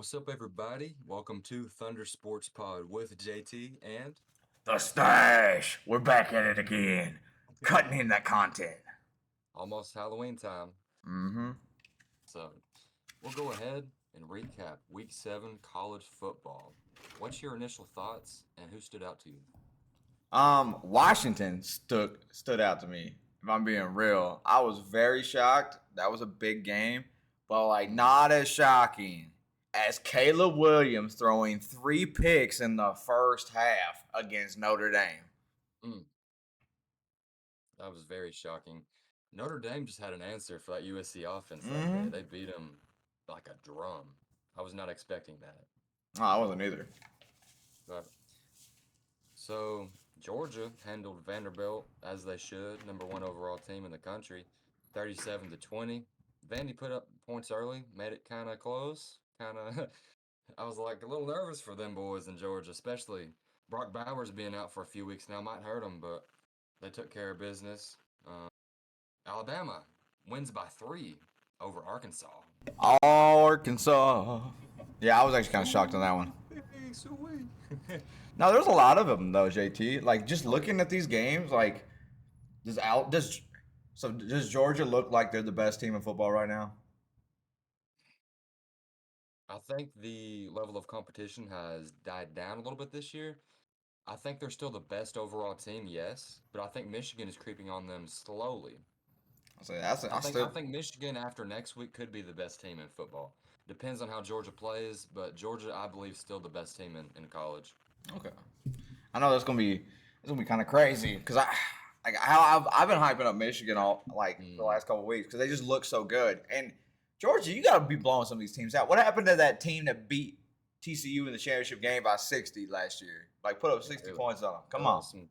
What's up, everybody? Welcome to Thunder Sports Pod with JT and The stash. We're back at it again. Cutting in that content. almost Halloween time. Mm-hmm. So we'll go ahead and recap Week 7 college football. What's your initial thoughts and who stood out to you? Washington stood out to me. If I'm being real, I was very shocked. That was a big game, but not as shocking as Caleb Williams throwing 3 picks in the first half against Notre Dame. Mm, that was very shocking. Notre Dame just had an answer for that USC offense that day. Mm-hmm. They beat them like a drum. I was not expecting that. Oh, I wasn't either. But so Georgia handled Vanderbilt as they should, number one overall team in the country, 37-20. Vandy put up points early, made it kind of close. Kind of, I was like a little nervous for them boys in Georgia, especially Brock Bowers being out for a few weeks now might hurt them, but they took care of business. Alabama wins by 3 over Arkansas. Arkansas. Yeah, I was actually kind of shocked on that one. Sweet. No, there's a lot of them though, JT. Like just Oh yeah. looking at these games, like does Georgia look like they're the best team in football right now? I think the level of competition has died down a little bit this year. I think they're still the best overall team, yes, but I think Michigan is creeping on them slowly. I say that's I I think I still think Michigan after next week could be the best team in football. Depends on how Georgia plays, but Georgia, I believe, still the best team in college. okay. I know that's gonna be kind of crazy because I like how I've been hyping up Michigan all like the Mm, last couple of weeks because they just look so good. And Georgia, you got to be blowing some of these teams out. What happened to that team that beat TCU in the championship game by 60 last year? Like put up yeah, 60 they, points on them. they Come on. lost some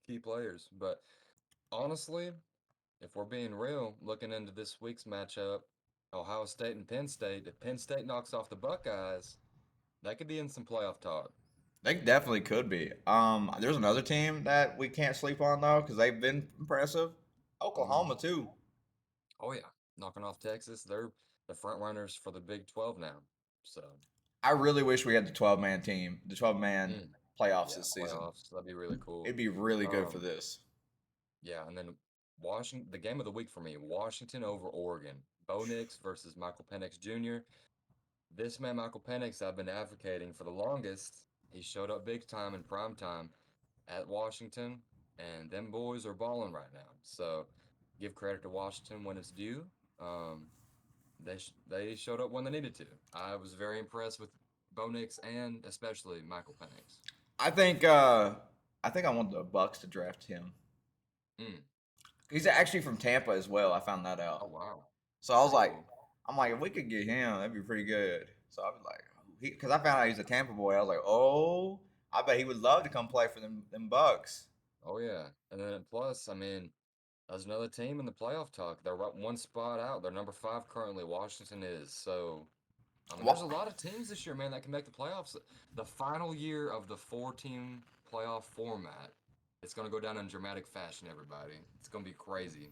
key players, but honestly, if we're being real, looking into this week's matchup, Ohio State and Penn State, if Penn State knocks off the Buckeyes, that could be in some playoff talk. They definitely could be. There's another team that we can't sleep on though because they've been impressive. Mm. Oklahoma too. Oh yeah, knocking off Texas. They're the front runners for the Big 12 now. So, I really wish we had the 12-man team, the 12-man mm, playoffs yeah, this season. playoffs. That'd be really cool. It'd be really good for Um, this. yeah, and then Washington, the game of the week for me, Washington over Oregon. Bo Nix versus Michael Penix Jr. This man, Michael Penix, I've been advocating for the longest. He showed up big time in prime time at Washington, and them boys are balling right now. So, give credit to Washington when it's due. Um, they showed up when they needed to. I was very impressed with Bo Nix and especially Michael Penix. I think I want the Bucks to draft him. Mm. He's actually from Tampa as well. I found that out. Oh wow, So I was very like, cool. if we could get him, that'd be pretty good. So I was like, because I found out he's a Tampa boy. I was like, oh, I bet he would love to come play for them Bucks. Oh yeah, and then plus, I mean, there's another team in the playoff talk. They're right one spot out. They're number 5 currently. Washington is. So I mean, there's a Well, lot of teams this year, man, that can make the playoffs. The final year of the 4-team playoff format, it's going to go down in dramatic fashion, everybody. It's going to be crazy.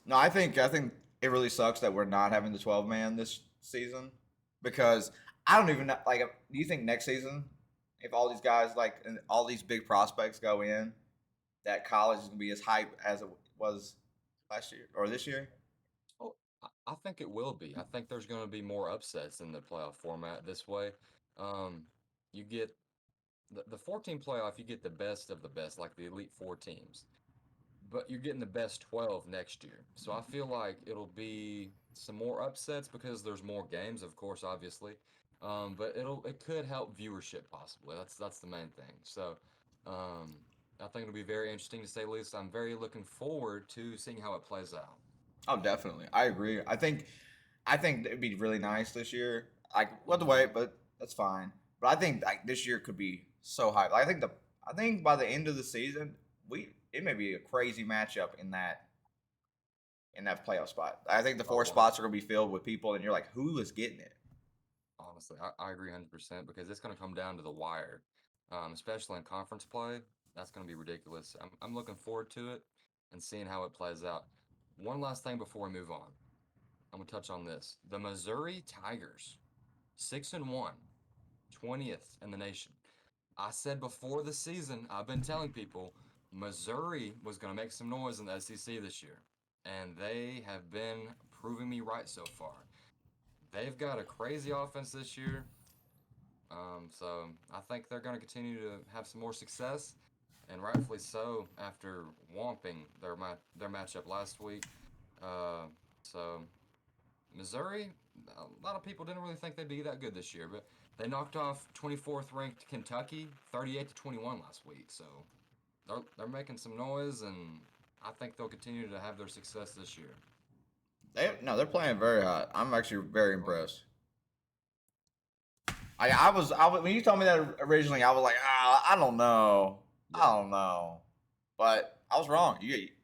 no, I think it really sucks that we're not having the 12-man this season because I don't even know. Like, do you think next season, if all these guys like and all these big prospects go in, that college is gonna be as hype as it was last year or this year? Oh, I think it will be. I think there's going to be more upsets in the playoff format this way. Um, you get the 14 playoff, you get the best of the best, like the Elite Four teams. But you're getting the best 12 next year. So I feel like it'll be some more upsets because there's more games, of course, obviously. But it could help viewership possibly. That's the main thing. So um, I think it'll be very interesting to say the least. I'm very looking forward to seeing how it plays out. Oh, definitely. I agree. I think it'd be really nice this year. Like, what the Hmm. wait, but that's fine. But I think like this year could be so hype. I think by the end of the season, we it may be a crazy matchup in that playoff spot. I think the Oh, four spots are gonna be filled with people, and you're like, who is getting it? honestly, I agree 100% because it's going to come down to the wire, especially in conference play. That's going to be ridiculous. I'm looking forward to it and seeing how it plays out. One last thing before we move on. I'm going to touch on this. The Missouri Tigers. 6-1, 20th in the nation. I said before the season, I've been telling people Missouri was going to make some noise in the SEC this year, and they have been proving me right so far. They've got a crazy offense this year, so I think they're going to continue to have some more success, and rightfully so after whomping their matchup last week. Uh, so Missouri, a lot of people didn't really think they'd be that good this year, but they knocked off 24th ranked Kentucky 38-21 last week. So they're making some noise, and I think they'll continue to have their success this year. They're playing very hot. I'm actually very Oh yeah, impressed. I was when you told me that originally, I was like, I don't know, yeah. but I was wrong.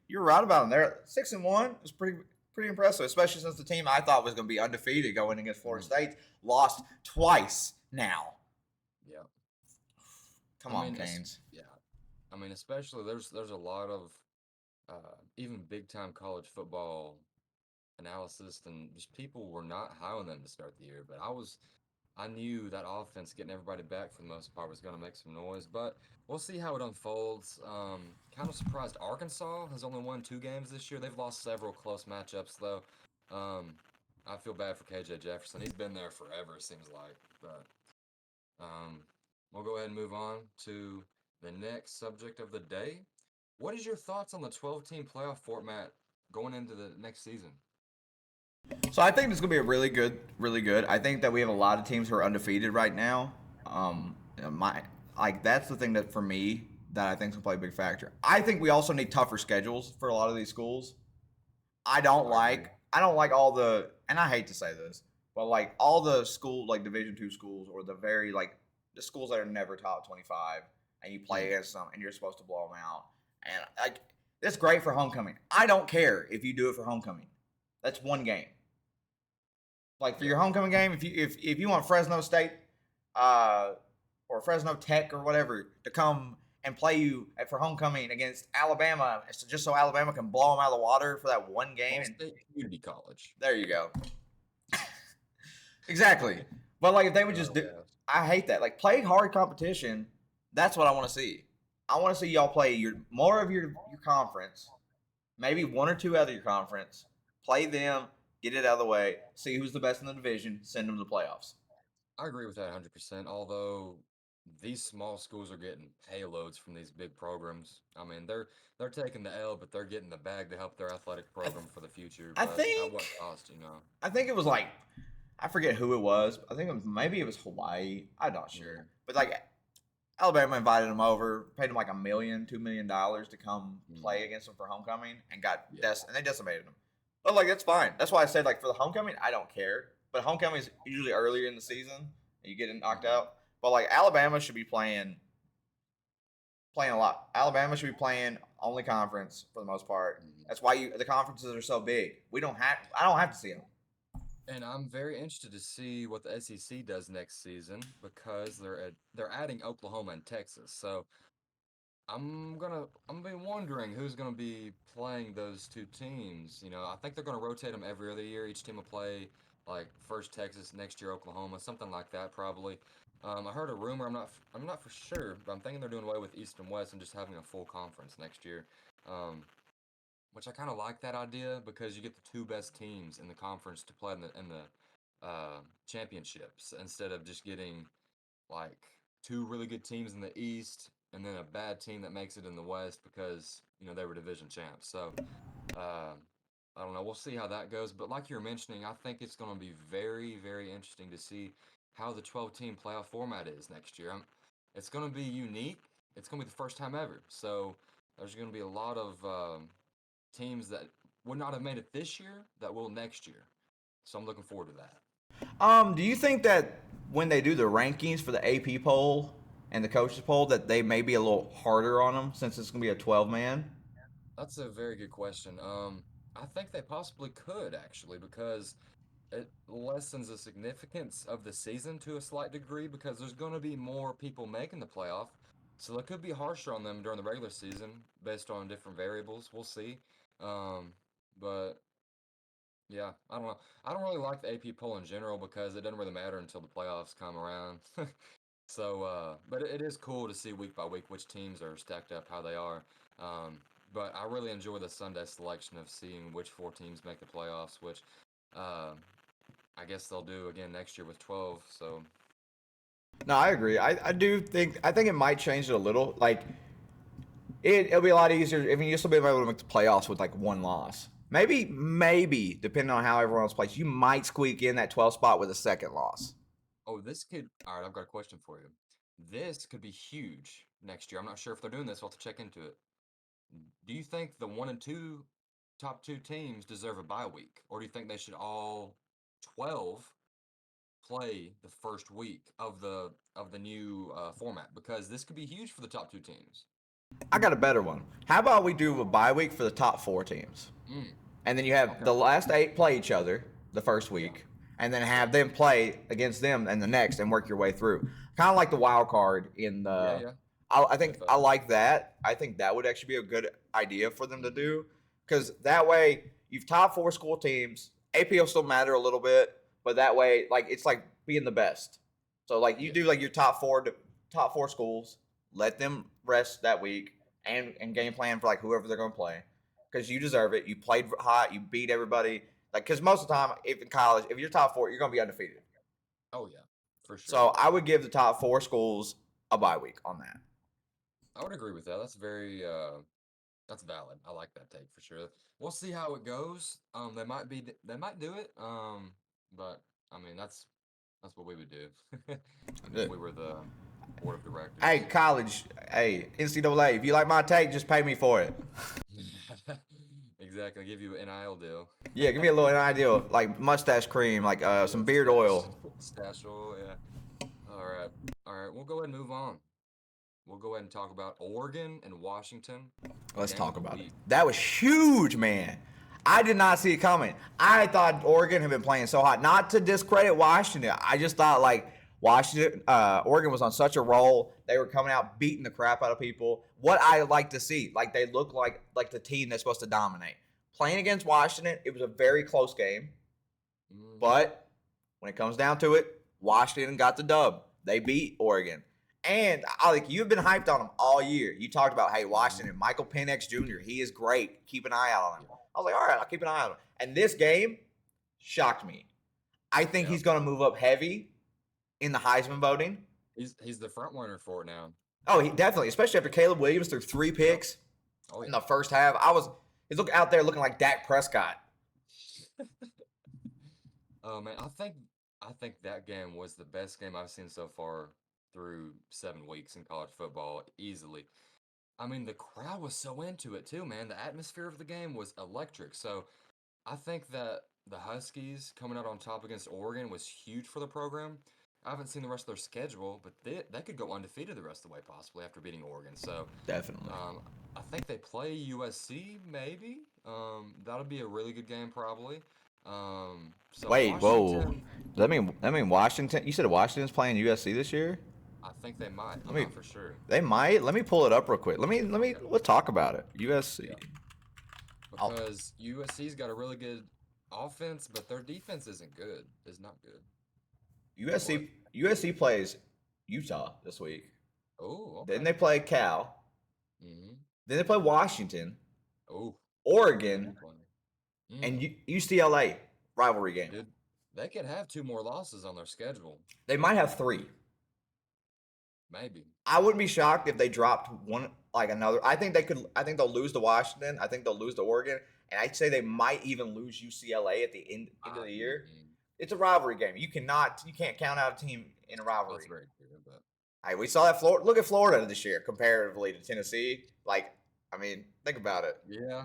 You're right about them. They're 6-1. It's pretty impressive, especially since the team I thought was going to be undefeated going against Florida Mhm. State lost twice now. Yeah. Come I on, mean, Canes. yeah. I mean, especially there's a lot of even big time college football analysis, and just people were not high on them to start the year. But I knew that offense getting everybody back for the most part was going to make some noise, but we'll see how it unfolds. Kind of surprised Arkansas has only won 2 games this year. They've lost several close matchups though. Um, I feel bad for KJ Jefferson. He's been there forever, it seems like. But um, we'll go ahead and move on to the next subject of the day. What is your thoughts on the 12-team playoff format going into the next season? So I think this is gonna be a really good, really good. I think that we have a lot of teams who are undefeated right now. My like that's the thing that for me that I think is gonna play a big factor. I think we also need tougher schedules for a lot of these schools. I agree. I don't like all the and I hate to say this, but like all the school like Division 2 schools or the very like the schools that are never top 25 and you play Mm, against them and you're supposed to blow them out. And like it's great for homecoming. I don't care if you do it for homecoming. That's one game. Like for yeah, your homecoming game, if you want Fresno State uh, or Fresno Tech or whatever to come and play you for homecoming against Alabama, just so Alabama can blow them out of the water for that one game, Ball and State Community College. there you go. Exactly. But like if they would just Oh do, yeah. I hate that. Like play hard competition. That's what I want to see. I want to see y'all play your more of your conference, maybe one or two out of your conference. Play them, get it out of the way, see who's the best in the division, send them to the playoffs. I agree with that 100%. Although these small schools are getting payloads from these big programs. I mean, they're taking the L, but they're getting the bag to help their athletic I, program for the future. I But at think what cost, you know? I think it was like I forget who it was. I think maybe it was Hawaii. I'm not sure, Mm, but like Alabama invited them over, paid them like $1 million, $2 million to come mm, play against them for homecoming, and yeah. and they decimated them. But like that's fine. That's why I said like for the homecoming, I don't care. But homecoming is usually earlier in the season, and you get it knocked Hmm. out. But like Alabama should be playing a lot. Alabama should be playing only conference for the most part. Hmm. That's why the conferences are so big. We don't have I don't have to see them. And I'm very interested to see what the SEC does next season because they're adding Oklahoma and Texas. So I'm been wondering who's gonna be playing those two teams. You know, I think they're gonna rotate them every other year. Each team will play like first Texas, next year Oklahoma, something like that probably. I heard a rumor. I'm not for sure, but I'm thinking they're doing away with East and West and just having a full conference next year. Um, which I kind of like that idea because you get the two best teams in the conference to play in the championships instead of just getting like two really good teams in the East and then a bad team that makes it in the West because they were division champs. So uh, I don't know. We'll see how that goes. But like you were mentioning, I think it's going to be very, very interesting to see how the 12-team playoff format is next year. It's going to be unique. It's going to be the first time ever. So there's going to be a lot of teams that would not have made it this year that will next year. So I'm looking forward to that. Do you think that when they do the rankings for the AP poll and the coaches poll, that they may be a little harder on them since it's going to be a 12 man? That's a very good question. I think they possibly could actually because it lessens the significance of the season to a slight degree because there's going to be more people making the playoff. So it could be harsher on them during the regular season based on different variables. We'll see. Um, but Yeah, I don't know. I don't really like the AP poll in general because it doesn't really matter until the playoffs come around. So, but it is cool to see week by week which teams are stacked up, how they are. Um, but I really enjoy the Sunday selection of seeing which four teams make the playoffs, which uh, I guess they'll do again next year with 12. So, No, I agree. I think it might change it a little. Like it'll be a lot easier. I mean, you'll still be able to make the playoffs with like one loss. Maybe depending on how everyone else plays, you might squeak in that 12 spot with a second loss. oh, this could. All right, I've got a question for you. This could be huge next year. I'm not sure if they're doing this. We'll have to check into it. Do you think the one and two top two teams deserve a bye week, or do you think they should all 12 play the first week of the new format? Because this could be huge for the top two teams. I got a better one. How about we do a bye week for the top four teams? Mm, And then you have okay. the last eight play each other the first Yeah. week, and then Yeah. have them play against them and the next, and work your way through. Kind of like the wild card in Yeah. the. Yeah. I think I NFL. like that. I think that would actually be a good idea for them to Hmm. do, because that way you've top four school teams. AP will still matter a little bit, but that way, like it's like being the best. So like you Yeah. do like your top four schools, let them rest that week, and game plan for like whoever they're going to play, because you deserve it. You played hot. You beat everybody. Like, because most of the time, if in college, if you're top four, you're going to be undefeated. Oh yeah, for So sure. I would give the top four schools a bye week on that. I would agree with that. That's very that's valid. I like that take for sure. We'll see how it goes. They might do it. But I mean that's what we would do if we were the board of Hey, directors. college. Hey, NCAA. If you like my take, just pay me for it. Exactly. Give you an NIL deal. Yeah, give me a little idea, like mustache cream, like some Yeah, beard oil. stash oil, yeah. All right. All right. We'll go ahead and move on. We'll go ahead and talk about Oregon and Washington, Let's game of talk the about it. week. That was huge, man. I did not see it coming. I thought Oregon had been playing so hot. Not to discredit Washington. I just thought like Oregon was on such a roll. They were coming out beating the crap out of people. What I like to see, like they look like the team that's supposed to dominate. Playing against Washington, it was a very close game. Hmm. But when it comes down to it, Washington got the dub. They beat Oregon. And Alec, you've been hyped on them all year. You talked about, hey, Hmm. Washington, Michael Penix Jr., he is great. Keep an eye out on him. Yeah. I was like, all right, I'll keep an eye on him. And this game shocked me. I think Yeah. he's going to move up heavy in the Heisman voting. He's the front runner for it now. Oh, he definitely, especially after Caleb Williams threw three Yep. picks Oh in yeah. the first half. He's looking out there looking like Dak Prescott. Oh man, I think that game was the best game I've seen so far through 7 weeks in college football, easily. I mean, the crowd was so into it too, man. The atmosphere of the game was electric. So I think that the Huskies coming out on top against Oregon was huge for the program. I haven't seen the rest of their schedule, but they could go undefeated the rest of the way possibly after beating Oregon. So Definitely. um, I think they play USC maybe. That'll be a really good game probably. So Wait, whoa. Washington, That mean Washington? You said Washington's playing USC this year? I think they might. Let I'm me. not for sure. They might. Let me pull it up real quick. Okay, Let's talk about it. USC. yeah, Oh, because USC's got a really good offense, but their defense isn't good. It's not good. What? USC plays Utah this week. Oh, Then okay. they play Cal. Mm-hmm. Then they play Washington, Oh, who they Oregon, playing? and Mm. UCLA rivalry game. Dude, they could have two more losses on their schedule. They might have three. Maybe. I wouldn't be shocked if they dropped one like another. I think they could. I think they'll lose to Washington. I think they'll lose to Oregon, and I'd say they might even lose UCLA at the end of the year. Mm-mm. It's a rivalry game. You can't count out a team in a That's rivalry. very true, but Hey, we saw that Florida. Look at Florida this year comparatively to Tennessee. Like, I mean, think about it. yeah,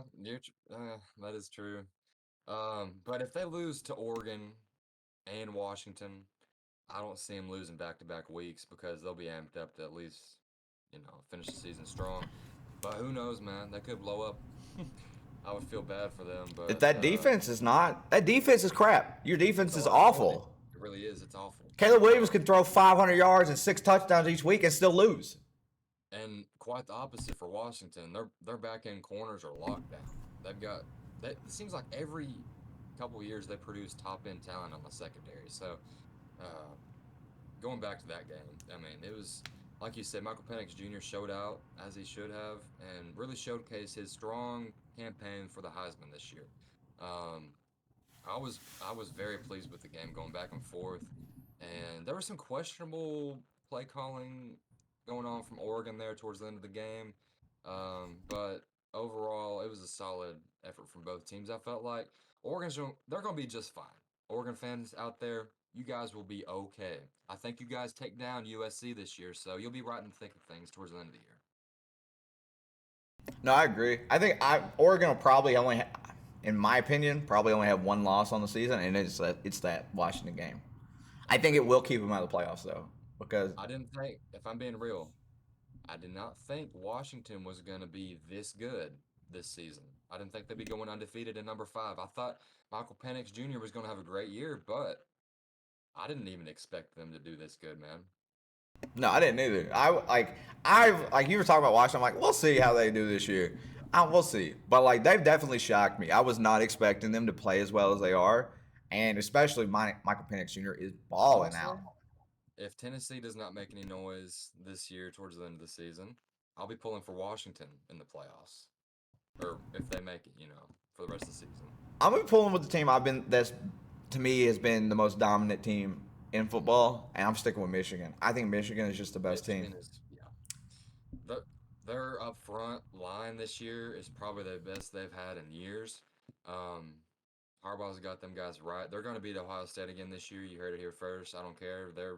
that is true. But if they lose to Oregon and Washington, I don't see them losing back-to-back weeks because they'll be amped up to at least, finish the season strong. But who knows, man? They could blow up. I would feel bad for them, If but that defense is not, that defense is crap. Your it's defense a is liability. awful. It really is. It's awful. Caleb Williams Um, could throw 500 yards and 6 touchdowns each week and still lose. and quite the opposite for Washington. Their back end corners are locked down. They've got that. It seems like every couple years they produced top end talent on the secondary. So uh, going back to that game, I mean, it was like you said, Michael Penix Jr. showed out as he should have, and really showcased his strong campaign for the Heisman this year. Um, I was very pleased with the game going back and forth, and there was some questionable play calling going on from Oregon there towards the end of the game. But overall, it was a solid effort from both teams. I felt like they're going to be just fine. Oregon fans out there, you guys will be okay. I think you guys take down USC this year, so you'll be right in the thick of things towards the end of the year. No, I agree. I think Oregon will probably only, in my opinion, probably only have one loss on the season, and it's that Washington game. I think it will keep them out of the playoffs though, because I didn't think, if I'm being real, I did not think Washington was going to be this good this season. I didn't think they'd be going undefeated at number 5. I thought Michael Penix Jr. was going to have a great year, but I didn't even expect them to do this good, man. no, I didn't either. I you were talking about Washington. I'm like, we'll see how they do this year. We'll see, but like they've definitely shocked me. I was not expecting them to play as well as they are, and especially Michael Penix Jr. is balling Honestly, out. if Tennessee does not make any noise this year towards the end of the season, I'll be pulling for Washington in the playoffs. Or if they make it, for the rest of the season. I'm gonna be pulling with the team that's to me has been the most dominant team in football, and I'm sticking with Michigan. I think Michigan is just the best team. Michigan is, yeah. The, their up front line this year is probably the best they've had in years. Um, Harbaugh's got them guys right. They're going to beat Ohio State again this year. You heard it here first. I don't care. They're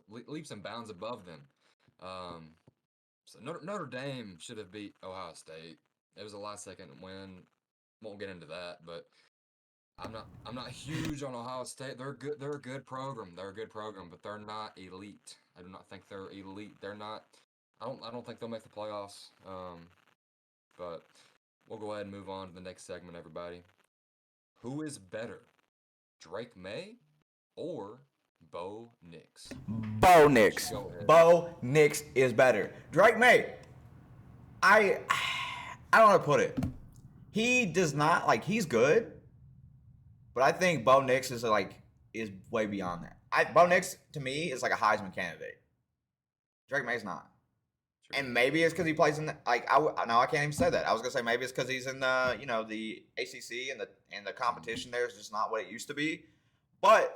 leaps and bounds above them. Um, so Notre Dame should have beat Ohio State. It was a last second win. Won't get into that, but I'm not huge on Ohio State. They're good. They're a good program. They're a good program, but they're not elite. I do not think they're elite. They're not. I don't think they'll make the playoffs. But we'll go ahead and move on to the next segment, everybody. Who is better, Drake May or Bo Nix? Bo I'll let you Nix. go ahead. Bo Nix is better. Drake May. I I don't know how to put it. He does not like he's good, but I think Bo Nix is way beyond that. Bo Nix to me is like a Heisman candidate. Drake May's not. True. And maybe it's because he plays in the, no, I can't even say that. I was gonna say maybe it's because he's in the the ACC and the competition there is just not what it used to be. But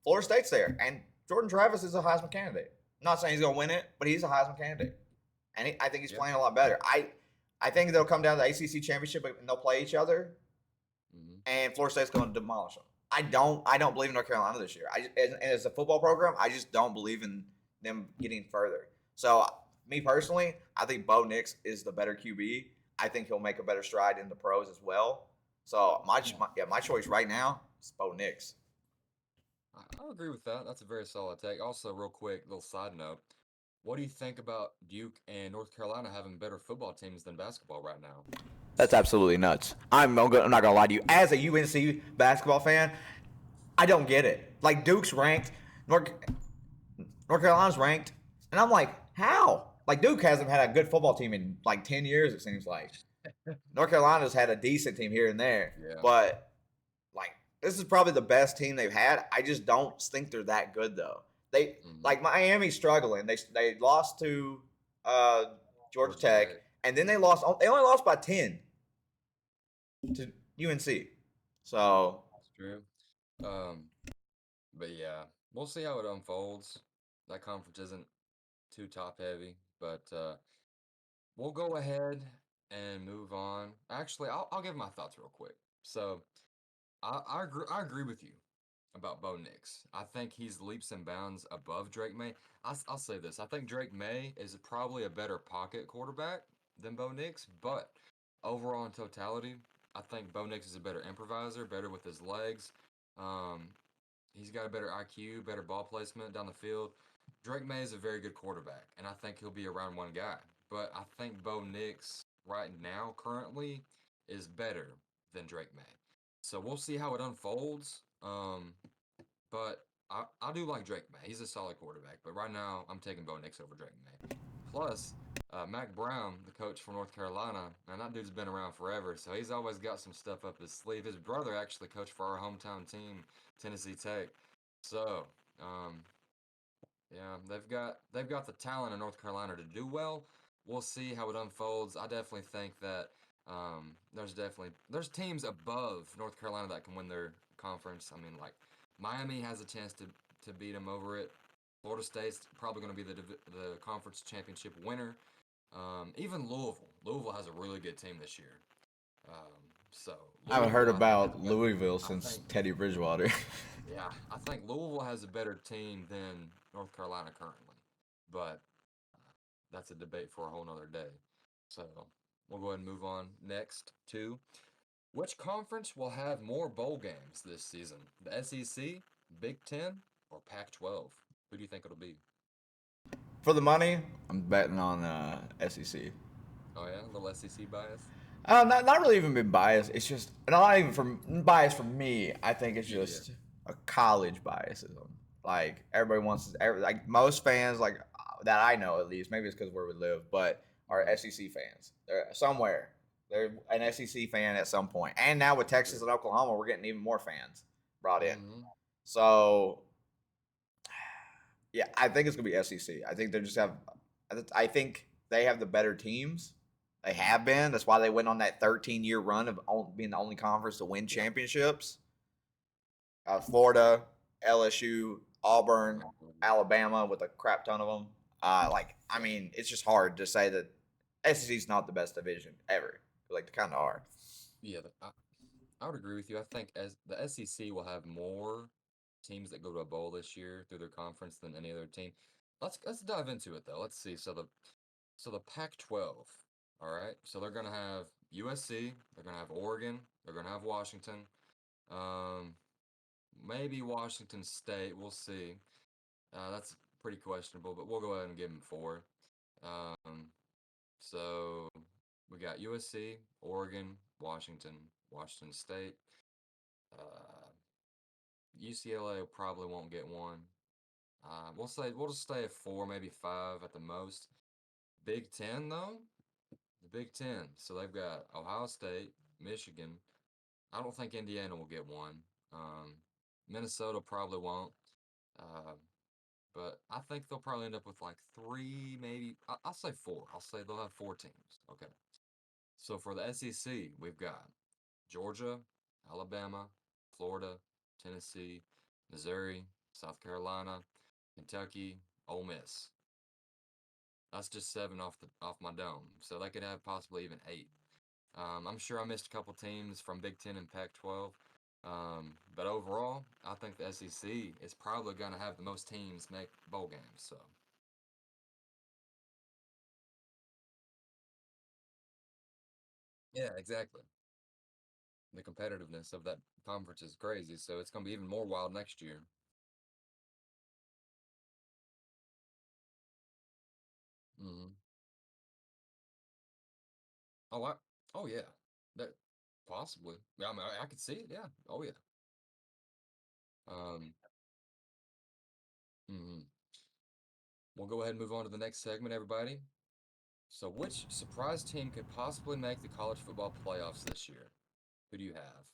Florida State's there, and Jordan Travis is a Heisman candidate. I'm not saying he's gonna win it, but he's a Heisman candidate, and I think he's Yeah. playing a lot better. I think they'll come down to the ACC championship and they'll play each other, Hmm. and Florida State's going to demolish them. I don't believe in North Carolina this year. As a football program, I just don't believe in them getting further. So me personally, I think Bo Nix is the better QB. I think he'll make a better stride in the pros as well. So my choice right now is Bo Nix. I agree with that. That's a very solid take. Also, real quick, little side note. What do you think about Duke and North Carolina having better football teams than basketball right now? That's absolutely nuts. I'm not gonna lie to you. As a UNC basketball fan, I don't get it. Like Duke's ranked, North Carolina's ranked, and I'm like, how? Like Duke hasn't had a good football team in like 10 years. It seems like North Carolina's had a decent team here and there, Yeah. but like this is probably the best team they've had. I just don't think they're that good though. They Hmm. like Miami's struggling. They lost to uh, Georgia Georgia Tech, Tech. and then they lost. They only lost by 10 to UNC. So That's true. Um, but yeah, we'll see how it unfolds. That conference isn't too top heavy, but we'll go ahead and move on. Actually, I'll give my thoughts real quick. So I agree with you about Bo Nix. I think he's leaps and bounds above Drake May. I'll say this. I think Drake May is probably a better pocket quarterback than Bo Nix, but overall in totality, I think Bo Nix is a better improviser, better with his legs. Um, he's got a better IQ, better ball placement down the field. Drake May is a very good quarterback, and I think he'll be around one guy. But I think Bo Nix right now, currently, is better than Drake May. So we'll see how it unfolds. But I do like Drake May. He's a solid quarterback. But right now, I'm taking Bo Nix over Drake May. Plus, Mac Brown, the coach for North Carolina, and that dude's been around forever, so he's always got some stuff up his sleeve. His brother actually coached for our hometown team, Tennessee Tech. So, um, yeah, they've got the talent in North Carolina to do well. We'll see how it unfolds. I definitely think that there's teams above North Carolina that can win their conference. I mean, like Miami has a chance to beat them over it. Florida State's probably going to be the conference championship winner. Even Louisville has a really good team this year. So I haven't heard Louisville, I think, has a about better. Louisville I since think, Teddy Bridgewater. yeah, I think Louisville has a better team than North Carolina currently, but that's a debate for a whole nother day. So we'll go ahead and move on next to which conference will have more bowl games this season? The SEC, Big Ten, or Pac-12? Who do you think it'll be? For the money, I'm betting on SEC. Oh yeah, a little SEC bias. Not really even been biased. It's just not even from bias from me. I think it's Yeah, yeah. just a college biasism. Like everybody wants to, like most fans, like that I know at least. Maybe it's because where we live, but are Mm-hmm. SEC fans. They're somewhere. They're an SEC fan at some point. And now with Texas Sure. and Oklahoma, we're getting even more fans brought in. Mm-hmm. So yeah, I think it's gonna be SEC. I think they just have. I think they have the better teams. They Mm-hmm. have been. That's why they went on that 13-year run of being the only conference to win Yeah. championships. Florida, LSU, Auburn, Um, Alabama, with a crap ton of them. I yeah. mean, it's just hard to say that SEC is not the best division ever. Like, they kind of are. Yeah. I would agree with you. I think as the SEC will have more teams that go to a bowl this year through their conference than any other team. Let's dive into it though. Let's see. So the Pac-12. All right. So they're gonna have USC. They're gonna have Oregon. They're gonna have Washington. Um, maybe Washington State. We'll see. That's pretty questionable, but we'll go ahead and give them four. Um, so we got USC, Oregon, Washington State. Uh, UCLA probably won't get one. We'll just stay at four, maybe five at the most. Big Ten though, the Big Ten. So they've got Ohio State, Michigan. I don't think Indiana will get one. Um, Minnesota probably won't. Uh, but I think they'll probably end up with like three, maybe. I'll say four. I'll say they'll have four teams. Okay. So for the SEC, we've got Georgia, Alabama, Florida, Tennessee, Missouri, South Carolina, Kentucky, Ole Miss. That's just seven off my dome. So they could have possibly even eight. I'm sure I missed a couple teams from Big Ten and Pac-12. But overall, I think the SEC is probably going to have the most teams make bowl games. So yeah, exactly. The competitiveness of that conference is crazy. So it's going to be even more wild next year. Hmm. Oh, oh yeah, that possibly. Yeah, I mean, I could see it. Yeah. Oh yeah. Um, mhm. We'll go ahead and move on to the next segment, everybody. So, which surprise team could possibly make the college football playoffs this year? Who do you have?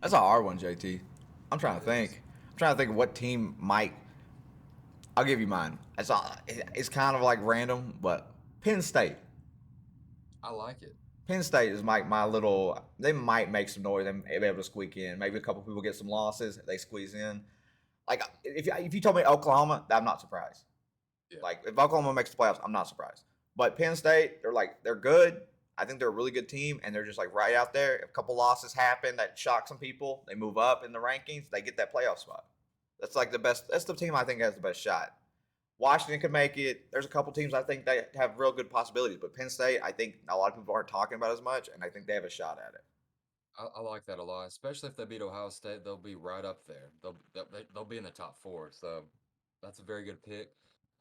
That's a hard one, JT. I'm trying Yeah, to it is. think. I'm trying to think of what team might. I'll give you mine. It's kind of like random, but Penn State. I like it. Penn State is my little. They might make some noise and be able to squeak in. Maybe a couple people get some losses. They squeeze in. Like if you told me Oklahoma, I'm not surprised. Yeah. Like if Oklahoma makes the playoffs, I'm not surprised. But Penn State, they're good. I think they're a really good team, and they're just like right out there. If a couple losses happen that shock some people, they move up in the rankings. They get that playoff spot. That's like the best. That's the team I think has the best shot. Washington could make it. There's a couple teams I think that have real good possibilities, but Penn State, I think a lot of people aren't talking about as much, and I think they have a shot at it. I like that a lot, especially if they beat Ohio State. They'll be right up there. They'll be in the top four. So that's a very good pick.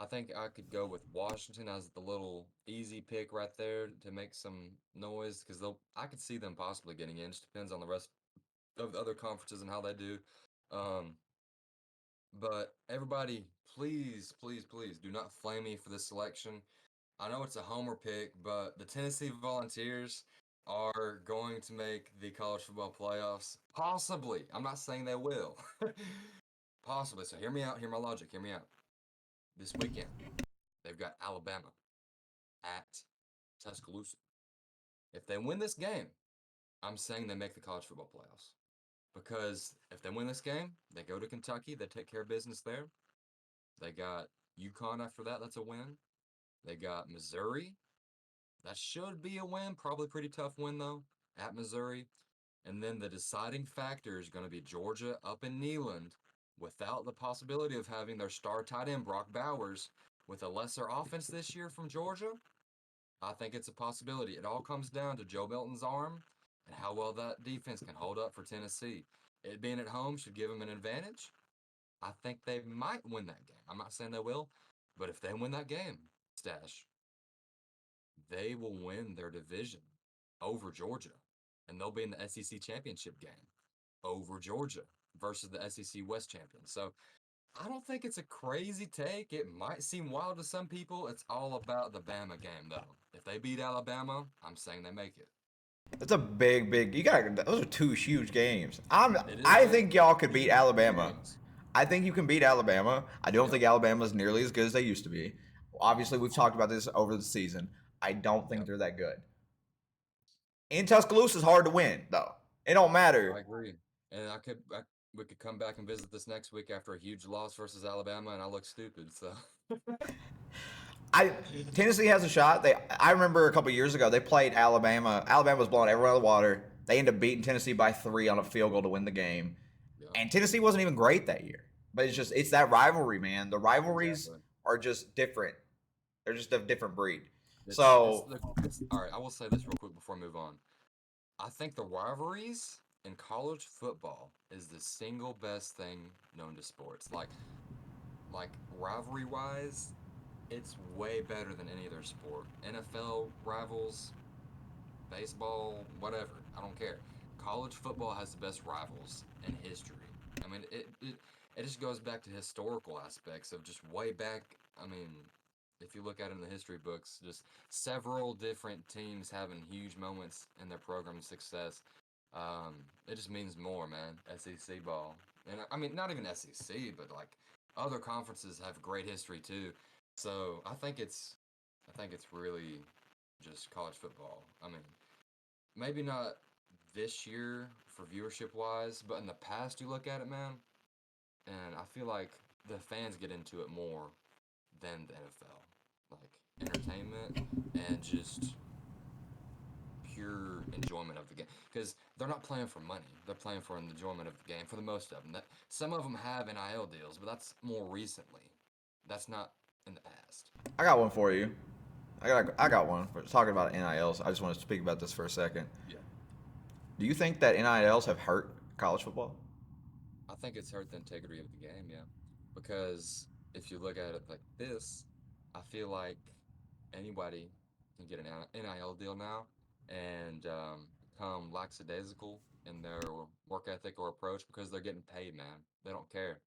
I think I could go with Washington as the little easy pick right there to make some noise because I could see them possibly getting in. Just depends on the rest of the other conferences and how they do. Um, but everybody, please, please, please do not flame me for this selection. I know it's a homer pick, but the Tennessee Volunteers are going to make the college football playoffs. Possibly. I'm not saying they will. Possibly. So hear me out. Hear my logic. Hear me out. This weekend, they've got Alabama at Tuscaloosa. If they win this game, I'm saying they make the college football playoffs. Because if they win this game, they go to Kentucky, they take care of business there. They got UConn after that, that's a win. They got Missouri. That should be a win, probably pretty tough win though, at Missouri. And then the deciding factor is going to be Georgia up in Neyland without the possibility of having their star tight end Brock Bowers with a lesser offense this year from Georgia. I think it's a possibility. It all comes down to Joe Milton's arm and how well that defense can hold up for Tennessee. It being at home should give them an advantage. I think they might win that game. I'm not saying they will, but if they win that game, Stash, they will win their division over Georgia. And they'll be in the SEC championship game over Georgia versus the SEC West champions. So I don't think it's a crazy take. It might seem wild to some people. It's all about the Bama game, though. If they beat Alabama, I'm saying they make it. That's a big, big. You got those are two huge games. It is I big. think y'all could beat Huge Alabama. games. I think you can beat Alabama. I don't Yep. think Alabama's nearly as good as they used to be. Obviously, we've talked about this over the season. I don't think Yep. they're that good. In Tuscaloosa is hard to win, though. It don't I matter. agree. And we could come back and visit this next week after a huge loss versus Alabama, and I look stupid. So, I Tennessee has a shot. I remember a couple years ago they played Alabama. Alabama was blowing everyone out of the water. They ended up beating Tennessee by 3 on a field goal to win the game. yeah, And Tennessee wasn't even great that year. But it's that rivalry, man. The rivalries exactly. are just different. They're just a different breed. It's So it's all right. I will say this real quick before I move on. I think the rivalries in college football is the single best thing known to sports. Like rivalry wise, it's way better than any other sport. NFL rivals, baseball, whatever. I don't care. College football has the best rivals in history. I mean, it just goes back to historical aspects of just way back. I mean, if you look at it in the history books, just several different teams having huge moments in their program success. It just means more, man. SEC ball, and I mean, not even SEC, but like other conferences have great history too. So I think it's really just college football. I mean, maybe not this year for viewership wise, but in the past, you look at it, man, and I feel like the fans get into it more than the NFL. Like entertainment and just pure enjoyment of the game. Because they're not playing for money, they're playing for an enjoyment of the game for the most of them. Some of them have NIL deals, but that's more recently. That's not in the past. I got one for you. I got one for talking about NILs. I just want to speak about this for a second. Yeah. Do you think that NILs have hurt college football? I think it's hurt the integrity of the game, yeah. Because if you look at it like this, I feel like anybody can get an NIL deal now and become lackadaisical in their work ethic or approach because they're getting paid, man. They don't care.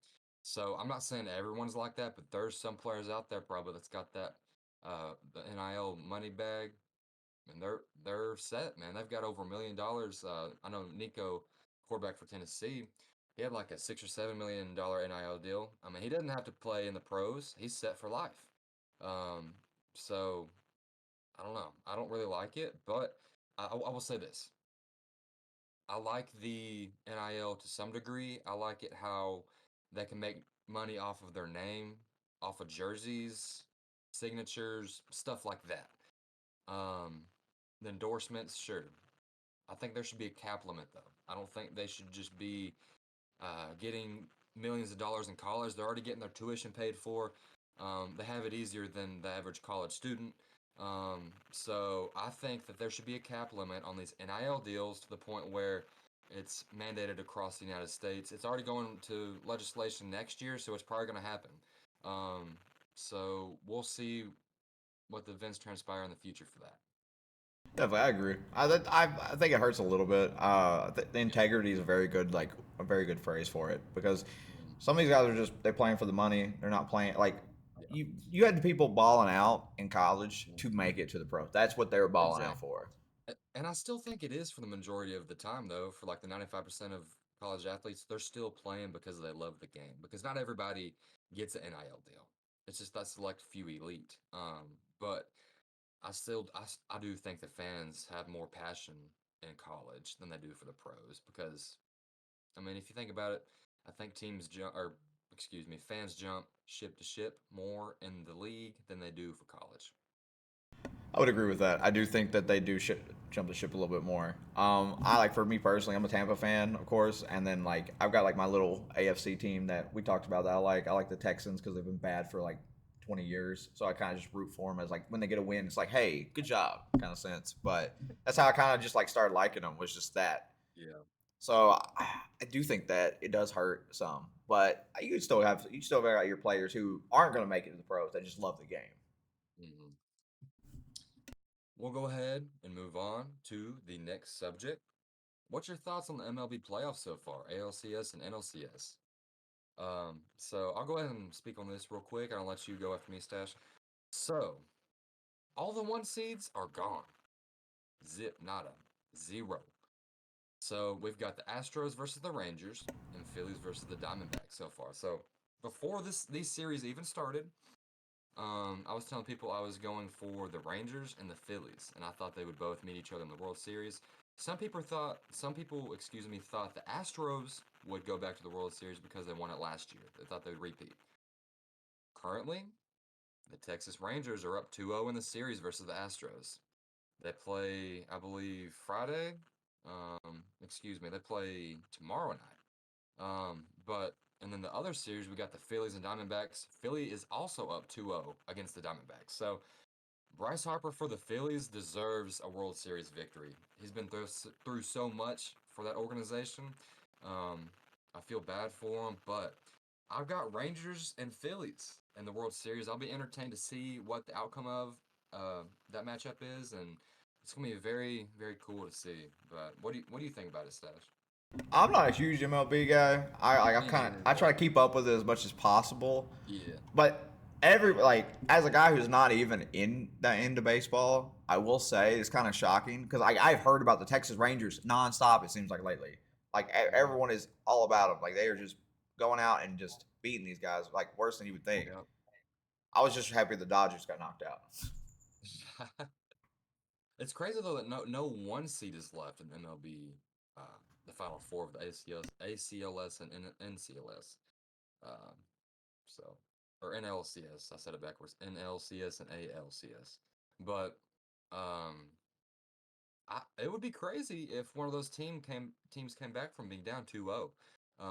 So I'm not saying everyone's like that, but there's some players out there probably that's got that the NIL money bag and they're set, man. They've got over $1 million. I know Nico, quarterback for Tennessee, he had like a $6 or $7 million NIL deal. I mean, he doesn't have to play in the pros. He's set for life. Um, so I don't know. I don't really like it, but I will say this: I like the NIL to some degree. I like it how they can make money off of their name, off of jerseys, signatures, stuff like that. Um, the endorsements, sure. I think there should be a cap limit, though. I don't think they should just be getting millions of dollars in college. They're already getting their tuition paid for. They have it easier than the average college student. So I think that there should be a cap limit on these NIL deals to the point where it's mandated across the United States. It's already going to legislation next year, so it's probably going to happen. Um, so we'll see what the events transpire in the future for that. Definitely, I agree. I think it hurts a little bit. The Yeah. integrity is a very good a very good phrase for it because Mhm. some of these guys are just they're playing for the money. They're not playing like Yeah. you had the people balling out in college to Mhm. make it to the pro. That's what they were balling out Exactly. for. And I still think it is for the majority of the time, though, for like the 95% of college athletes, they're still playing because they love the game. Because not everybody gets an NIL deal. It's just that select few elite. But I do think the fans have more passion in college than they do for the pros. Because, I mean, if you think about it, I think fans jump ship to ship more in the league than they do for college. I would agree with that. I do think that they do jump the ship a little bit more. I like for me personally, I'm a Tampa fan, of course, and then like I've got like my little AFC team that we talked about that I like. I like the Texans because they've been bad for like 20 years, so I kind of just root for them as like when they get a win, it's like, hey, good job, kind of sense. But that's how I kind of just like started liking them was just that. Yeah. So I do think that it does hurt some, but you still have your players who aren't going to make it to the pros. They just love the game. Hmm. We'll go ahead and move on to the next subject. What's your thoughts on the MLB playoffs so far, ALCS and NLCS? So I'll go ahead and speak on this real quick, and I'll let you go after me, Stash. So, all the one seeds are gone. Zip, nada, zero. So we've got the Astros versus the Rangers and Phillies versus the Diamondbacks so far. So before these series even started, I was telling people I was going for the Rangers and the Phillies, and I thought they would both meet each other in the World Series. Some people, excuse me, thought the Astros would go back to the World Series because they won it last year. They thought they would repeat. Currently, the Texas Rangers are up 2-0 in the series versus the Astros. They play, I believe, Friday. Excuse me, they play tomorrow night. But and then the other series, we got the Phillies and Diamondbacks. Philly is also up 2-0 against the Diamondbacks. So Bryce Harper for the Phillies deserves a World Series victory. He's been through so much for that organization. Um, I feel bad for him, but I've got Rangers and Phillies in the World Series. I'll be entertained to see what the outcome of that matchup is, and it's gonna be very, very cool to see. But what do you think about it, Stash? I'm not a huge MLB guy. I Me kind of neither, I try but to keep up with it as much as possible. yeah, But every like as a guy who's not even into baseball, I will say it's kind of shocking because I've heard about the Texas Rangers nonstop. It seems like lately, like hmm, everyone is all about them. Like they are just going out and just beating these guys like worse than you would think. yeah. I was just happy the Dodgers got knocked out. It's crazy though that no one seed is left in MLB, uh, the final four of the ACLS and NCLS. Um, so or NLCS. I said it backwards. NLCS and ALCS. But um, it would be crazy if one of those teams came back from being down 2-0.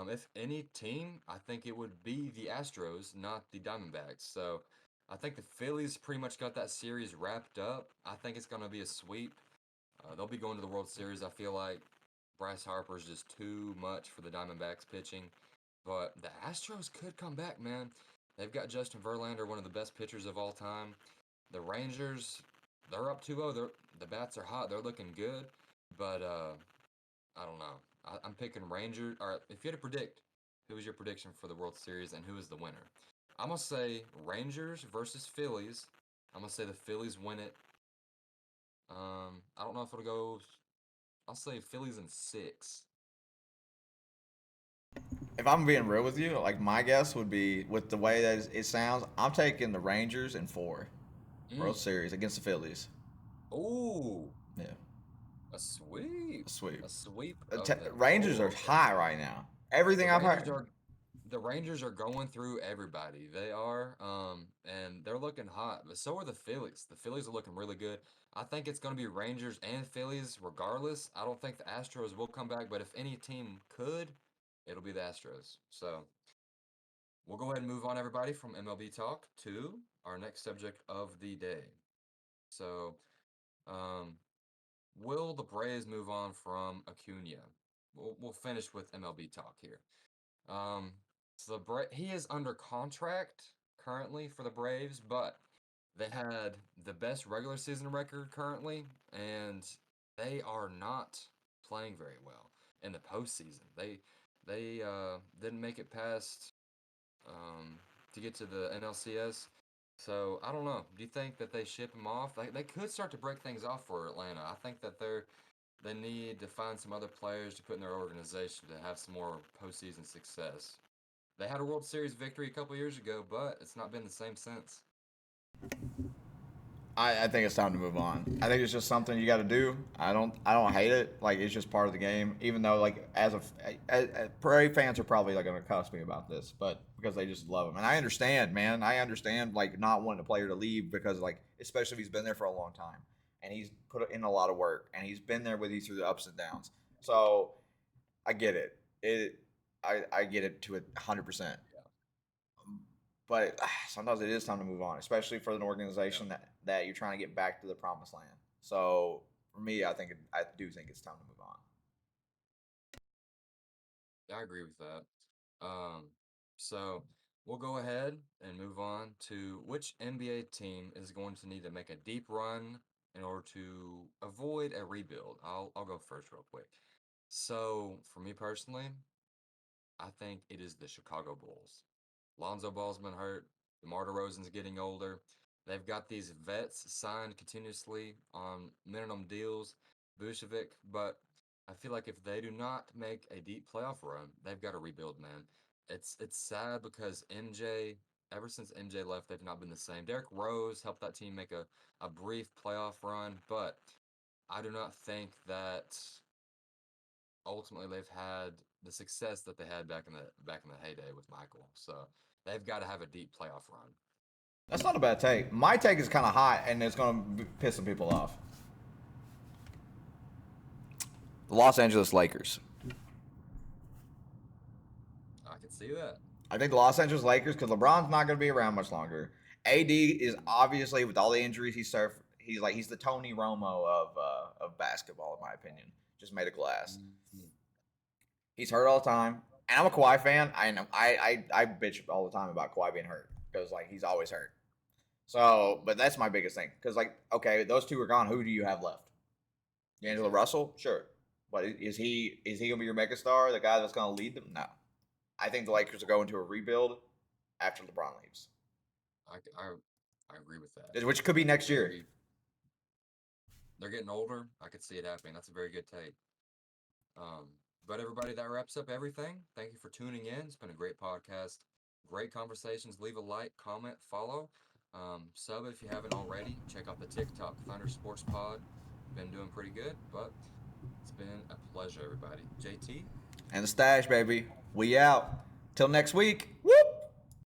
If any team, I think it would be the Astros, not the Diamondbacks. So I think the Phillies pretty much got that series wrapped up. I think it's going to be a sweep. They'll be going to the World Series. I feel like Bryce Harper's just too much for the Diamondbacks pitching. But the Astros could come back, man. They've got Justin Verlander, one of the best pitchers of all time. The Rangers, they're up 2-0. The bats are hot. They're looking good. But I don't know. I'm picking Rangers. All right, if you had to predict, who is your prediction for the World Series and who is the winner? I'm going to say Rangers versus Phillies. I'm going to say the Phillies win it. I don't know if it'll go. I'll say Phillies in six. If I'm being real with you, like my guess would be with the way that it sounds, I'm taking the Rangers in four World Mm. Series against the Phillies. Ooh, Yeah, a sweep. sweet. A sweep The of the. Rangers are Oh, okay. high right now. The Everything I've Rangers heard. are the Rangers are going through everybody. They are, and they're looking hot. But so are the Phillies. The Phillies are looking really good. I think it's going to be Rangers and Phillies regardless. I don't think the Astros will come back, but if any team could, it'll be the Astros. So we'll go ahead and move on, everybody, from MLB talk to our next subject of the day. So, um, will the Braves move on from Acuna? We'll finish with MLB talk here. Um, so he is under contract currently for the Braves, but They had the best regular season record currently, and they are not playing very well in the postseason. They didn't make it past um, to get to the NLCS. So I don't know. Do you think that they ship him off? They could start to break things off for Atlanta. I think that they need to find some other players to put in their organization to have some more postseason success. They had a World Series victory a couple years ago, but it's not been the same since. I think it's time to move on. I think it's just something you got to do. I don't hate it. Like it's just part of the game. Even though like Prairie fans are probably like going to cuss me about this, but because they just love him, and I understand, man. I understand like not wanting a player to leave because like especially if he's been there for a long time and he's put in a lot of work and he's been there with you through the ups and downs. So I get it. I get it to 100%. But sometimes it is time to move on, especially for an Yeah, organization that you're trying to get back to the promised land. So for me, I do think it's time to move on. I agree with that. Um, so we'll go ahead and move on to which NBA team is going to need to make a deep run in order to avoid a rebuild. I'll go first real quick. So for me personally, I think it is the Chicago Bulls. Lonzo Ball's been hurt. DeMar DeRozan's getting older. They've got these vets signed continuously on minimum deals, Vucevic, but I feel like if they do not make a deep playoff run, they've got to rebuild, man. It's sad because MJ, ever since MJ left, they've not been the same. Derrick Rose helped that team make a brief playoff run, but I do not think that ultimately they've had the success that they had back in the heyday with Michael. So they've got to have a deep playoff run. That's not a bad take. My take is kind of hot, and it's going to piss some people off. The Los Angeles Lakers. I can see that. I think the Los Angeles Lakers, because LeBron's not going to be around much longer. AD is obviously with all the injuries he suffered. He's the Tony Romo of basketball, in my opinion. Just made of glass. Mhm. He's hurt all the time. And I'm a Kawhi fan. I know I bitch all the time about Kawhi being hurt because like he's always hurt. So, but that's my biggest thing because like okay, those two are gone. Who do you have left? D'Angelo Exactly. Russell, sure, but is he gonna be your megastar? The guy that's gonna lead them? No. I think the Lakers are going to a rebuild after LeBron leaves, I agree with that. which could be That's a next year. very they're getting older. I could see it happening. That's a very good take. Um, but everybody, that wraps up everything. Thank you for tuning in. It's been a great podcast. Great conversations. Leave a like, comment, follow. Sub if you haven't already. Check out the TikTok Thunder Sports Pod. Been doing pretty good, but it's been a pleasure, everybody. JT, And the stash, baby. We out. Till next week. Whoop.